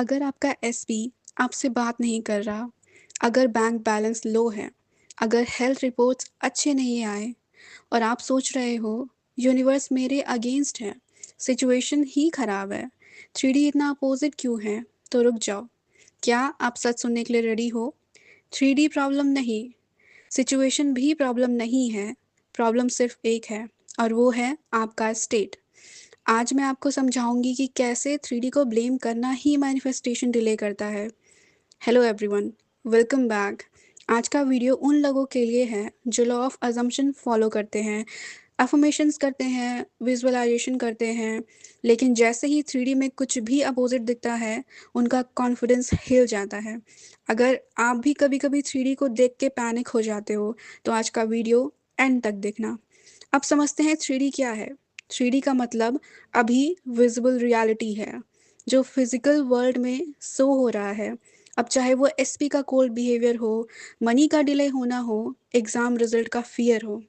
अगर आपका एसपी आपसे बात नहीं कर रहा, अगर बैंक बैलेंस लो है, अगर हेल्थ रिपोर्ट्स अच्छे नहीं आए और आप सोच रहे हो यूनिवर्स मेरे अगेंस्ट है, सिचुएशन ही खराब है, थ्री डी इतना अपोजिट क्यों है, तो रुक जाओ। क्या आप सच सुनने के लिए रेडी हो? थ्री डी प्रॉब्लम नहीं, सिचुएशन भी प्रॉब्लम नहीं है, प्रॉब्लम सिर्फ एक है और वो है आपका स्टेट। आज मैं आपको समझाऊंगी कि कैसे थ्री डी को ब्लेम करना ही मैनिफेस्टेशन डिले करता है। Hello everyone, welcome back. आज का वीडियो उन लोगों के लिए है जो लॉ ऑफ अजम्पशन फॉलो करते हैं, अफर्मेशंस करते हैं, विजुअलाइजेशन करते हैं, लेकिन जैसे ही थ्री डी में कुछ भी अपोजिट दिखता है उनका कॉन्फिडेंस हिल जाता है। अगर आप भी कभी कभी थ्री डी को देख के पैनिक हो जाते हो तो आज का वीडियो एंड तक देखना। अब समझते हैं थ्री डी क्या है। थ्री डी का मतलब अभी विजिबल रियलिटी है, जो फिजिकल वर्ल्ड में शो हो रहा है। अब चाहे वो एसपी का कोल्ड बिहेवियर हो, मनी का डिले होना हो, एग्जाम रिजल्ट का फियर हो,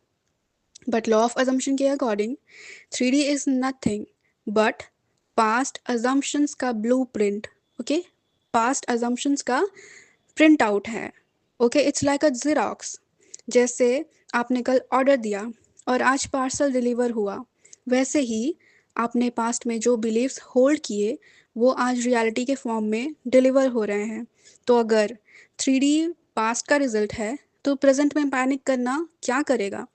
बट लॉ ऑफ assumption के according three D is nothing but past assumptions का blue print. Okay, past assumptions का प्रिंट आउट है। Okay, it's like a xerox. जैसे आपने कल ऑर्डर दिया और आज पार्सल डिलीवर हुआ, वैसे ही आपने पास्ट में जो बिलीव्स होल्ड किए वो आज रियलिटी के फॉर्म में डिलीवर हो रहे हैं। तो अगर थ्री डी पास्ट का रिजल्ट है तो प्रेजेंट में पैनिक करना क्या करेगा?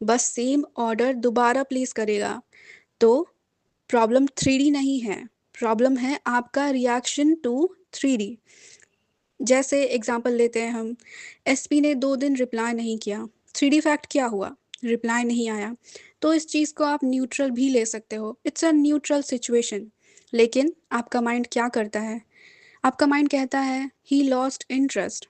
बस सेम ऑर्डर दोबारा प्लेस करेगा। तो प्रॉब्लम थ्री डी नहीं है, प्रॉब्लम है आपका रिएक्शन टू थ्री डी। जैसे एग्जांपल लेते हैं हम, एसपी ने 2 दिन रिप्लाई नहीं किया, थ्री डी फैक्ट क्या हुआ? रिप्लाई नहीं आया। तो इस चीज़ को आप न्यूट्रल भी ले सकते हो, इट्स अ न्यूट्रल सिचुएशन। लेकिन आपका माइंड क्या करता है? आपका माइंड कहता है ही लॉस्ट इंटरेस्ट,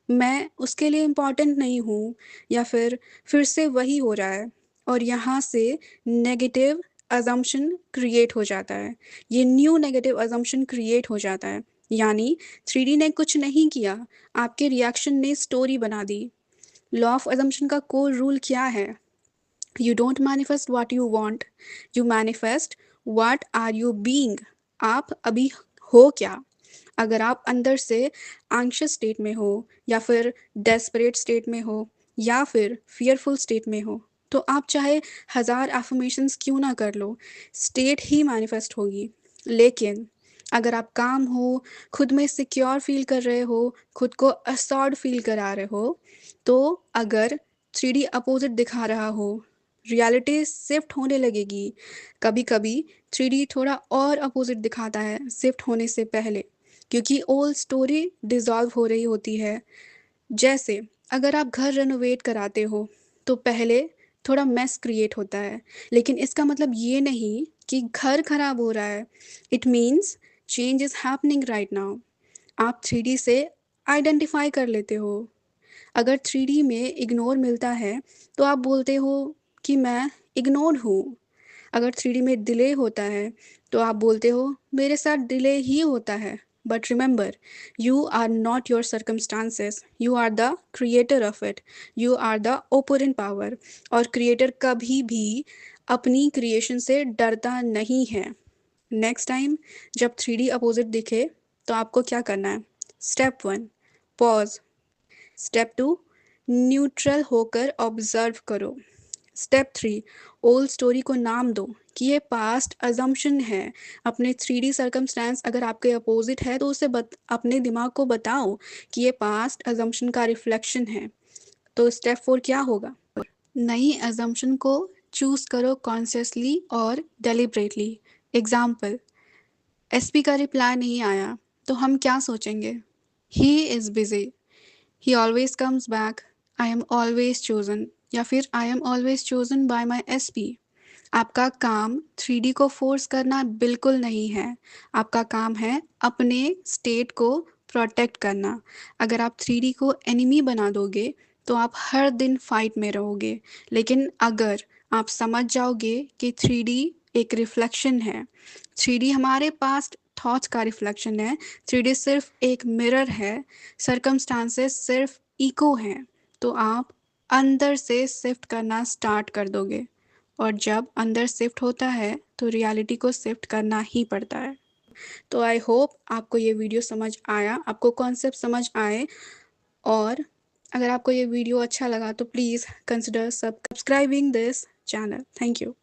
मैं उसके लिए इम्पोर्टेंट नहीं हूँ, या फिर से वही हो रहा है। और यहाँ से नेगेटिव अजम्पशन क्रिएट हो जाता है, ये न्यू नेगेटिव अजम्पशन क्रिएट हो जाता है। यानी थ्री डी ने कुछ नहीं किया, आपके रिएक्शन ने स्टोरी बना दी। लॉ ऑफ अजम्पशन का कोर रूल क्या है? You don't manifest what you want, you manifest what are you being. आप अभी हो क्या? अगर आप अंदर से एंग्शियस स्टेट में हो, या फिर डेस्परेट स्टेट में हो, या फिर फियरफुल स्टेट में हो, तो आप चाहे हजार एफर्मेशंस क्यों ना कर लो, स्टेट ही मैनिफेस्ट होगी। लेकिन अगर आप काम हो, खुद में सिक्योर फील कर रहे हो, खुद को असॉर्ड फील करा रहे हो, तो अगर थ्री डी अपोजिट दिखा रहा हो, रियलिटी शिफ्ट होने लगेगी। कभी कभी थ्री डी थोड़ा और अपोजिट दिखाता है शिफ्ट होने से पहले, क्योंकि ओल्ड स्टोरी डिसॉल्व हो रही होती है। जैसे अगर आप घर रेनोवेट कराते हो तो पहले थोड़ा मेस क्रिएट होता है, लेकिन इसका मतलब ये नहीं कि घर खराब हो रहा है। It means change is happening right now. आप थ्री डी से आइडेंटिफाई कर लेते हो। अगर थ्री डी में इग्नोर मिलता है तो आप बोलते हो कि मैं इग्नोर्ड हूँ। अगर थ्री डी में डिले होता है तो आप बोलते हो मेरे साथ डिले ही होता है। But remember, you are not your circumstances, you are the creator of it, you are the opponent power. और क्रिएटर कभी भी अपनी क्रिएशन से डरता नहीं है। नेक्स्ट टाइम जब थ्री डी अपोजिट दिखे तो आपको क्या करना है? Step 1, pause. स्टेप 2, न्यूट्रल होकर ऑब्जर्व करो। स्टेप 3, ओल्ड स्टोरी को नाम दो कि ये पास्ट अजम्पशन है। अपने थ्री डी सर्कमस्टेंस अगर आपके अपोजिट है तो उसे अपने दिमाग को बताओ कि ये पास्ट अजम्पशन का रिफ्लेक्शन है। तो स्टेप 4 क्या होगा? नई अजम्पशन को चूज करो कॉन्शियसली और डेलिबरेटली। एग्जाम्पल, एसपी का रिप्लाई नहीं आया तो हम क्या सोचेंगे? He is busy, he always comes back, I am always chosen, या फिर I am always chosen by my SP. आपका काम थ्री डी को फोर्स करना बिल्कुल नहीं है, आपका काम है अपने स्टेट को प्रोटेक्ट करना। अगर आप थ्री डी को एनिमी बना दोगे तो आप हर दिन फाइट में रहोगे। लेकिन अगर आप समझ जाओगे कि थ्री डी एक रिफ्लेक्शन है, थ्री डी हमारे पास्ट थॉट्स का रिफ्लेक्शन है, थ्री डी सिर्फ एक मिरर है, सरकमस्टांसेस सिर्फ इको हैं, तो आप अंदर से शिफ्ट करना स्टार्ट कर दोगे। और जब अंदर शिफ्ट होता है तो रियलिटी को शिफ्ट करना ही पड़ता है। तो आई होप आपको ये वीडियो समझ आया, आपको कॉन्सेप्ट समझ आए। और अगर आपको ये वीडियो अच्छा लगा तो please consider subscribing this channel. Thank you.